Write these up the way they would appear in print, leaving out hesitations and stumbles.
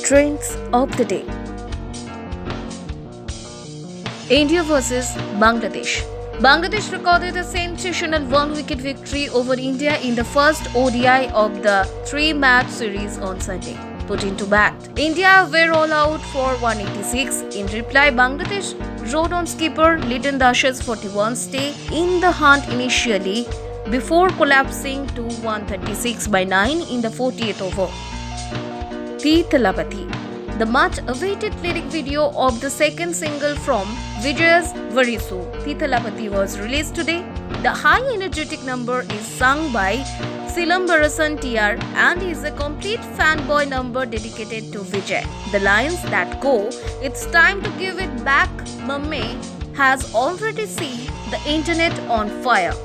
Trends of the day. India vs Bangladesh. Bangladesh recorded a sensational one-wicket victory over India in the first ODI of the three-match series on Sunday. Put into bat, India were all out for 186. In reply, Bangladesh rode on skipper Liton Dash's 41 stay in the hunt initially before collapsing to 136 by 9 in the 40th over. Teepathy. The much-awaited lyric video of the second single from Vijay's Varisu, Teepathy, was released today. The high-energetic number is sung by Silambarasan TR and is a complete fanboy number dedicated to Vijay. The lines that go, "It's time to give it back, Mummy," has already seen the internet on fire.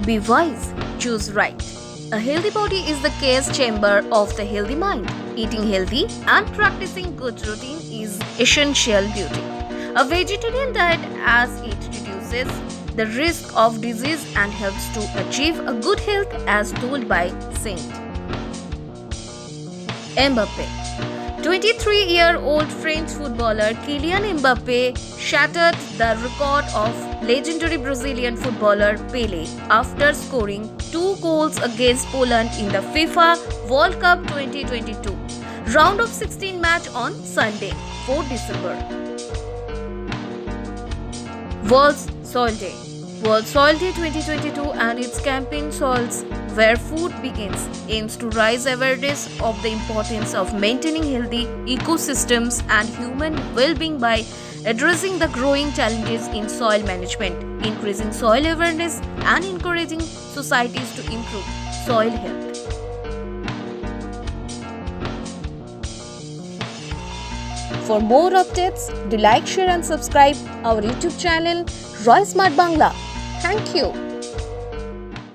Be wise, choose right. A healthy body is the gas chamber of the healthy mind. Eating healthy and practicing good routine is essential beauty. A vegetarian diet, as it reduces the risk of disease and helps to achieve a good health, as told by Saint. Mbappe. 23-year-old French footballer Kylian Mbappe shattered the record of legendary Brazilian footballer Pelé after scoring 2 goals against Poland in the FIFA World Cup 2022 round of 16 match on Sunday, 4 December. World Soil Day. World Soil Day 2022 and its campaign Soils Where Food Begins aims to raise awareness of the importance of maintaining healthy ecosystems and human well-being by addressing the growing challenges in soil management, increasing soil awareness, and encouraging societies to improve soil health. For more updates, do like, share and subscribe our YouTube channel Roy Smart Bangla. Thank you.